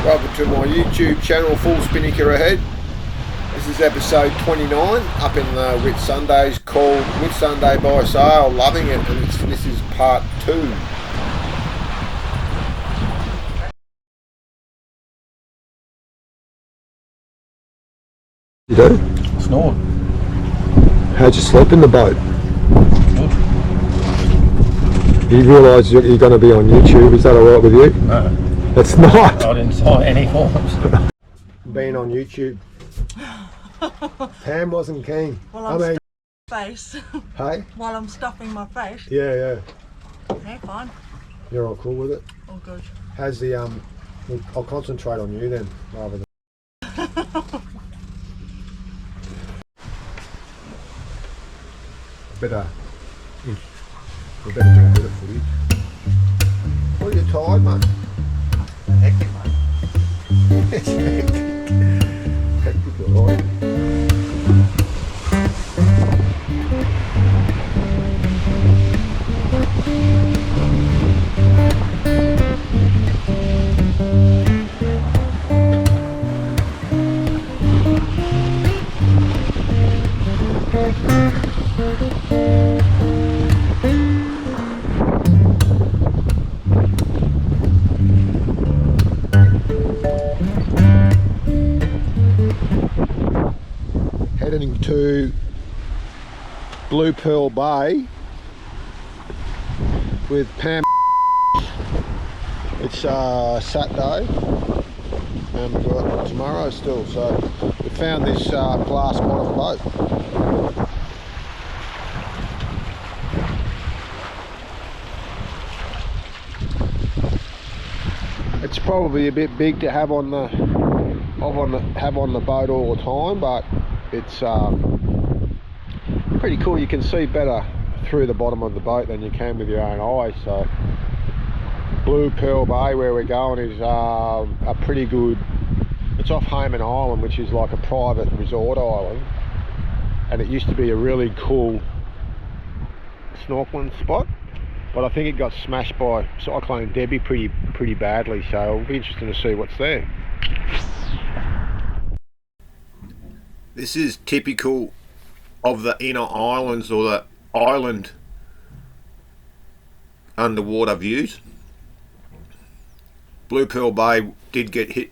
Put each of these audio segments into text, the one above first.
Welcome to my YouTube channel, Full Spinnaker Ahead. This is episode 29 up in the Whitsundays, called Whitsunday by Sail. Loving it, and this is part 2. You do? Snored. How'd you sleep in the boat? Good. You realise you're going to be on YouTube, is that alright with you? No. It's not! I didn't sign any forms. Being on YouTube. Pam wasn't keen. Well, I'm stuffing my face. Hey? While I'm stuffing my face. Yeah. Okay, fine. You're all cool with it? All good. How's the, I'll concentrate on you then, rather than... Better get a bit of footage. Well, you're tired, mate. Hectic, mate. It's hectic. Hectic, alright. Heading to Blue Pearl Bay with Pam. It's Saturday and we've got tomorrow still, so we found this glass bottom boat. It's probably a bit big to have on the boat all the time, but it's pretty cool. You can see better through the bottom of the boat than you can with your own eyes. So Blue Pearl Bay, where we're going, is a pretty good, it's off Hayman Island, which is like a private resort island, and it used to be a really cool snorkeling spot, but I think it got smashed by Cyclone Debbie pretty badly, so it'll be interesting to see what's there. This is typical of the inner islands, or the island underwater views. Blue Pearl Bay did get hit,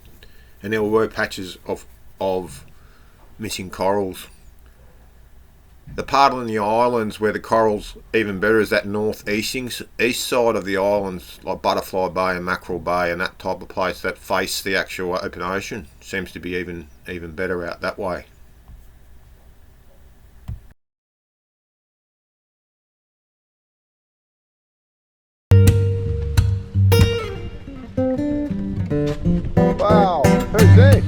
and there were patches of missing corals. The part on the islands where the corals even better is that east side of the islands, like Butterfly Bay and Mackerel Bay and that type of place that face the actual open ocean. Seems to be even better out that way. Wow, who's this?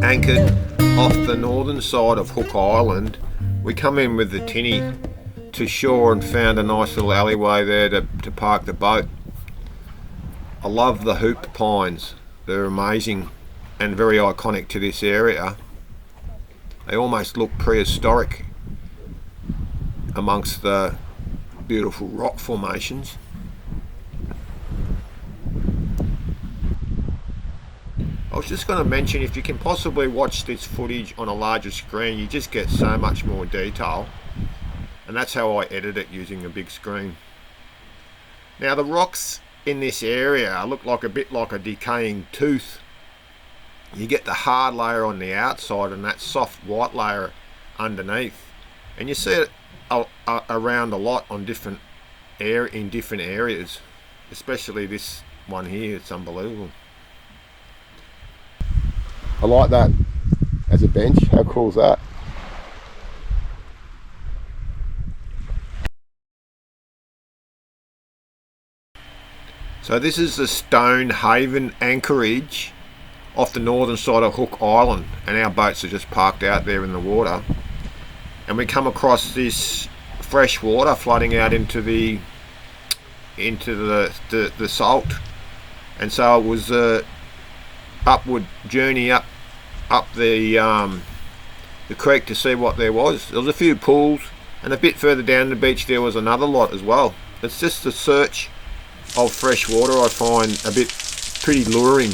Anchored off the northern side of Hook Island, we come in with the tinny to shore and found a nice little alleyway there to park the boat. I love the hoop pines. They're amazing and very iconic to this area. They almost look prehistoric amongst the beautiful rock formations. I was just going to mention, if you can possibly watch this footage on a larger screen, you just get so much more detail, and that's how I edit it, using a big screen. Now the rocks in this area look like a bit like a decaying tooth. You get the hard layer on the outside and that soft white layer underneath, and you see it around a lot on different areas, especially this one here. It's unbelievable. I like that as a bench. How cool is that? So this is the Stonehaven anchorage off the northern side of Hook Island, and our boats are just parked out there in the water, and we come across this fresh water flooding out into the into the salt, and so it was a upward journey up the creek to see what there was. There was a few pools, and a bit further down the beach there was another lot as well. It's just the search of fresh water I find a bit pretty luring.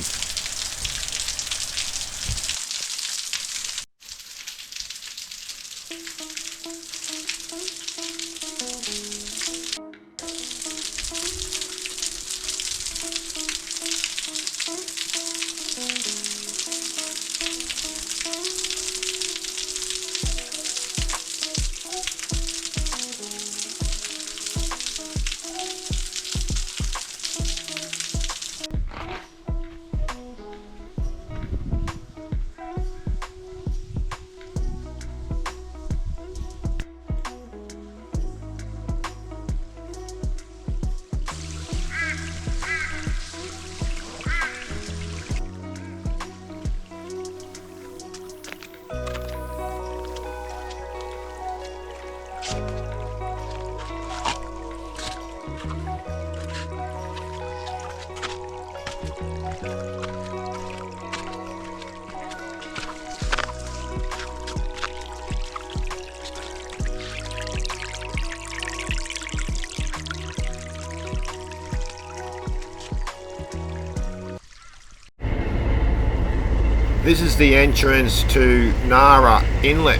This is the entrance to Nara Inlet,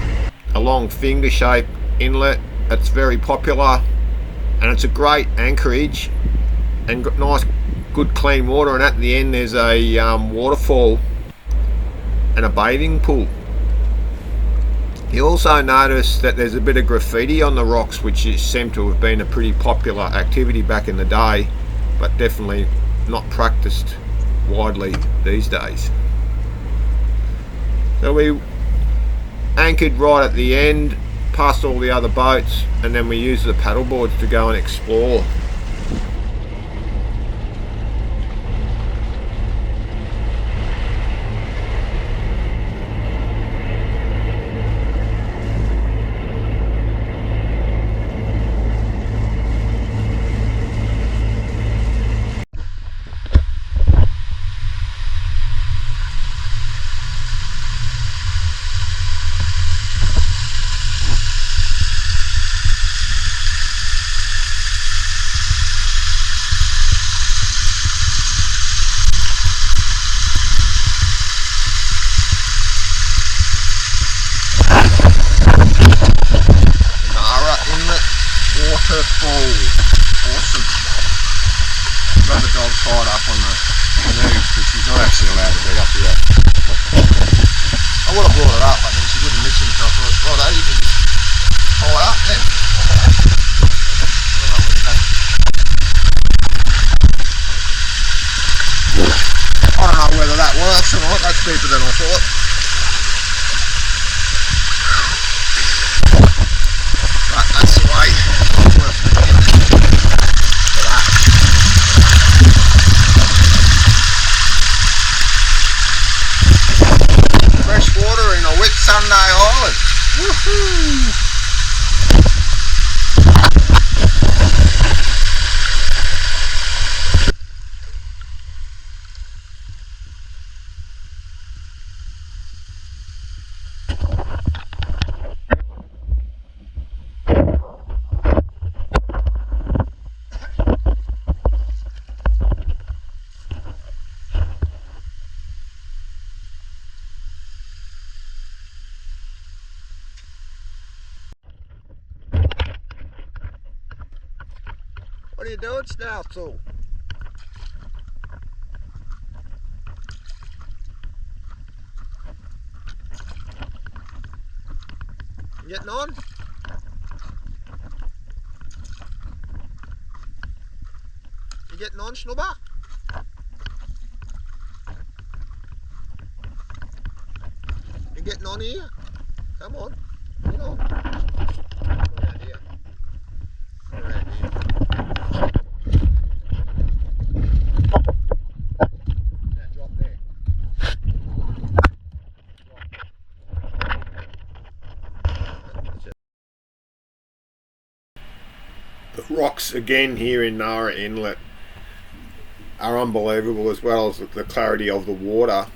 a long finger-shaped inlet. It's very popular, and it's a great anchorage and got nice, good, clean water. And at the end, there's a waterfall and a bathing pool. You also notice that there's a bit of graffiti on the rocks, which seemed to have been a pretty popular activity back in the day, but definitely not practiced widely these days. So we anchored right at the end, past all the other boats, and then we used the paddle boards to go and explore. Waterfall. Awesome. Got the dog tied up on the canoe because she's not actually allowed to be up here. I would have brought her up, I think she wouldn't listen, so I thought, righto, you can just tie her up then. I don't know whether that works or not, that's deeper than I thought. But that's the way. Fresh water in a Whitsunday Islands. Woohoo! What are you doing, Schnauzel? You getting on? You getting on, Schnubber? You getting on here? Come on, get on. Come out here. Come around here. rocks again here in Nara Inlet are unbelievable, as well as the clarity of the water.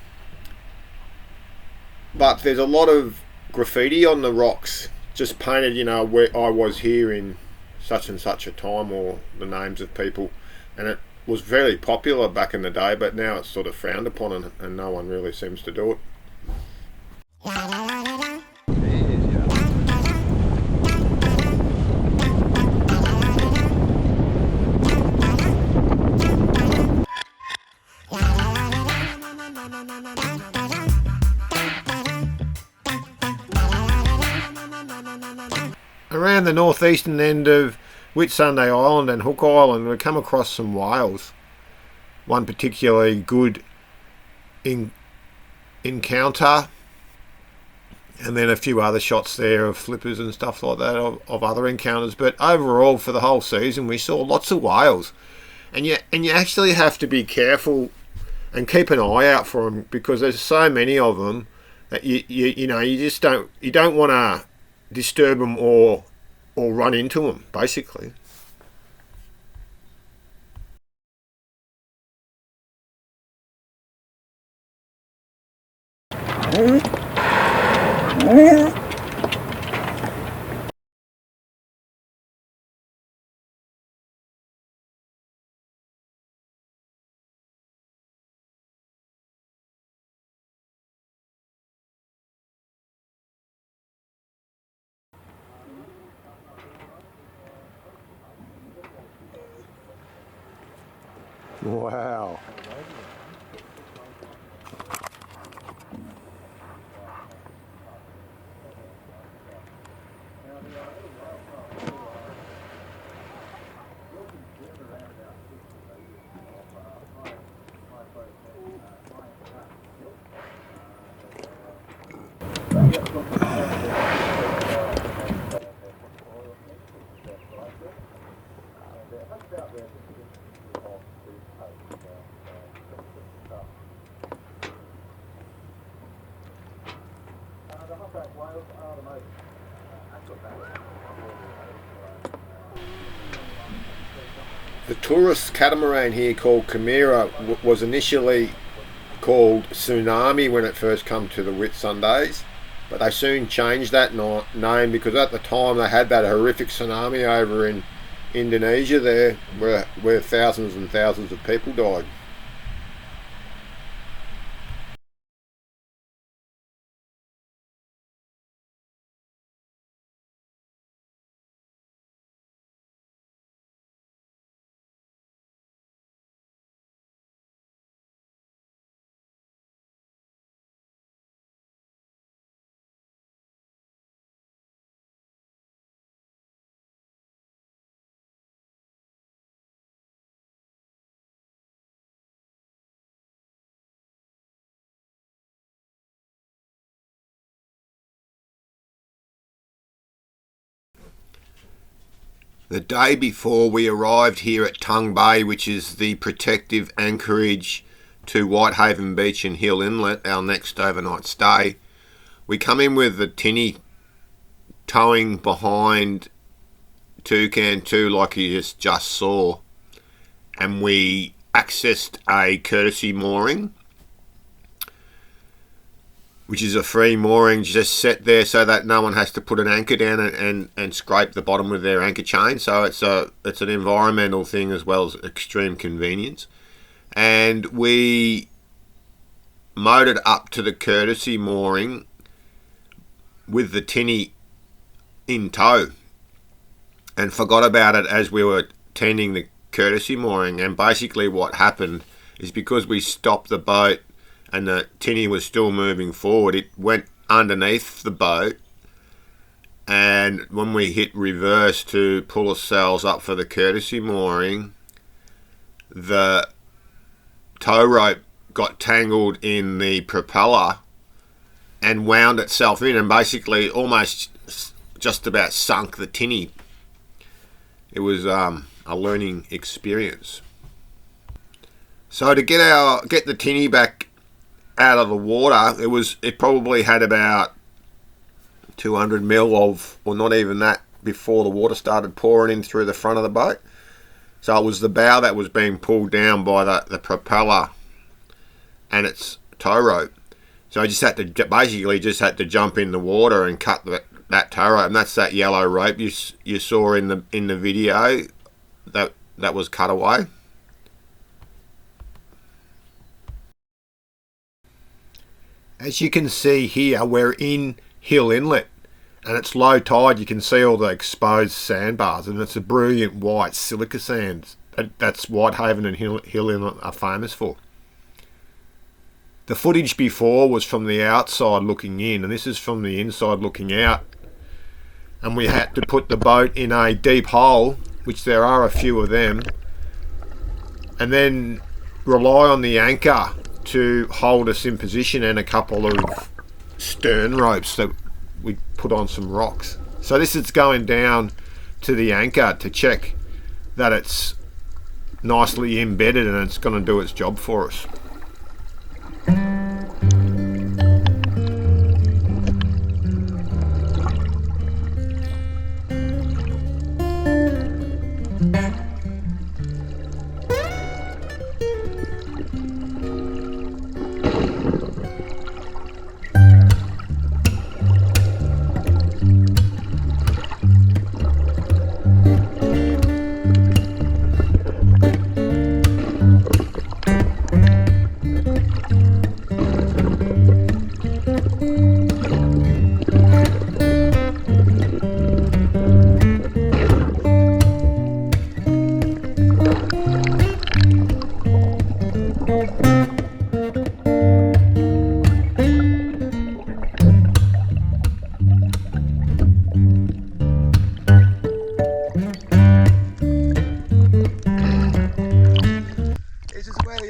But there's a lot of graffiti on the rocks, just painted, you know, where I was here in such and such a time, or the names of people, and it was very popular back in the day, but now it's sort of frowned upon, and no one really seems to do it. Around the northeastern end of Whitsunday Island and Hook Island, we come across some whales. One particularly good encounter, and then a few other shots there of flippers and stuff like that of other encounters. But overall, for the whole season, we saw lots of whales, and you actually have to be careful and keep an eye out for them, because there's so many of them that you know, you don't want to disturb them or run into them, basically. Wow. The tourist catamaran here called Chimera was initially called Tsunami when it first come to the Whitsundays, but they soon changed that name, because at the time they had that horrific tsunami over in Indonesia there, where thousands and thousands of people died. The day before we arrived here at Tongue Bay, which is the protective anchorage to Whitehaven Beach and Hill Inlet, our next overnight stay, we come in with the tinny towing behind Toucan 2 like you just saw, and we accessed a courtesy mooring, which is a free mooring just set there so that no one has to put an anchor down and scrape the bottom with their anchor chain. So it's an environmental thing as well as extreme convenience. And we motored up to the courtesy mooring with the tinny in tow, and forgot about it as we were tending the courtesy mooring. And basically what happened is, because we stopped the boat and the tinny was still moving forward, it went underneath the boat, and when we hit reverse to pull ourselves up for the courtesy mooring, the tow rope got tangled in the propeller and wound itself in, and basically almost just about sunk the tinny. It was a learning experience. So to get the tinny back out of the water, it probably had about 200 mil of, or not even that, before the water started pouring in through the front of the boat. So it was the bow that was being pulled down by the propeller and its tow rope. So I just had to jump in the water and cut that tow rope, and that's that yellow rope you saw in the video that was cut away. As you can see here, we're in Hill Inlet, and it's low tide. You can see all the exposed sandbars, and it's a brilliant white silica sand. That's Whitehaven and Hill Inlet are famous for. The footage before was from the outside looking in, and this is from the inside looking out. And we had to put the boat in a deep hole, which there are a few of them, and then rely on the anchor to hold us in position, and a couple of stern ropes that we put on some rocks. So this is going down to the anchor to check that it's nicely embedded and it's going to do its job for us.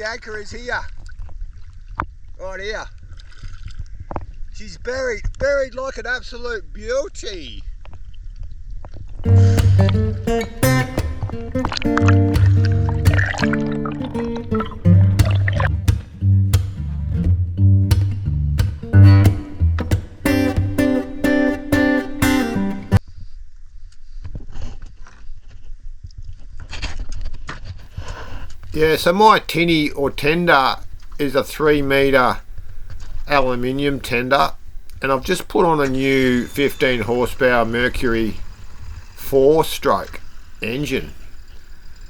Anchor is here, right here. She's buried like an absolute beauty. Yeah, so my tinny or tender is a 3 metre aluminium tender, and I've just put on a new 15 horsepower Mercury 4-stroke engine.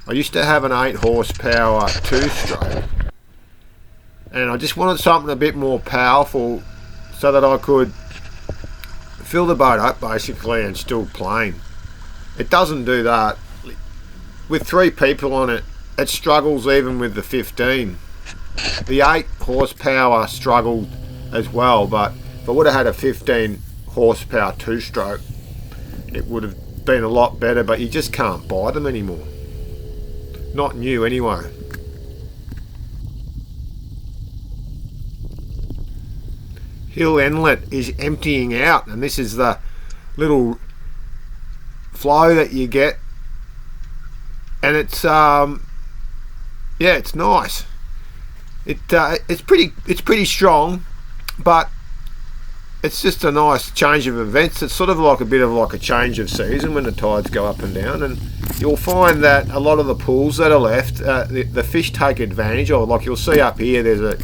I used to have an 8 horsepower 2-stroke, and I just wanted something a bit more powerful so that I could fill the boat up basically and still plane. It doesn't do that. With 3 people on it, it struggles even with the 15. The 8 horsepower struggled as well, but if I would have had a 15 horsepower 2-stroke, it would have been a lot better, but you just can't buy them anymore. Not new anyway. Hill Inlet is emptying out, and this is the little flow that you get, and it's yeah, it's nice. It's pretty strong, but it's just a nice change of events. It's sort of like a bit of like a change of season when the tides go up and down, and you'll find that a lot of the pools that are left, the fish take advantage of. Like you'll see up here, there's a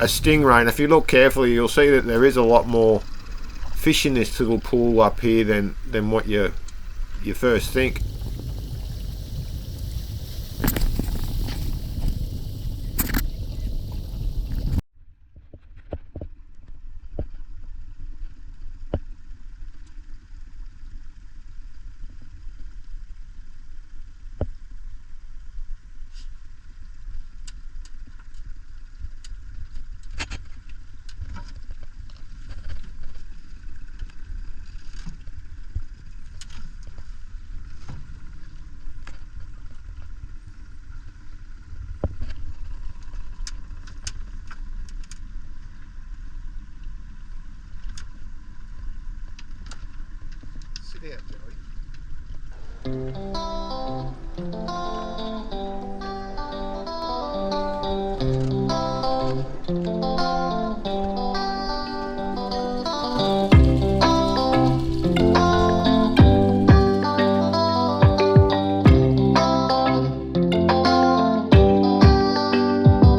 stingray, and if you look carefully, you'll see that there is a lot more fish in this little pool up here than what you first think. Sit down, Joey.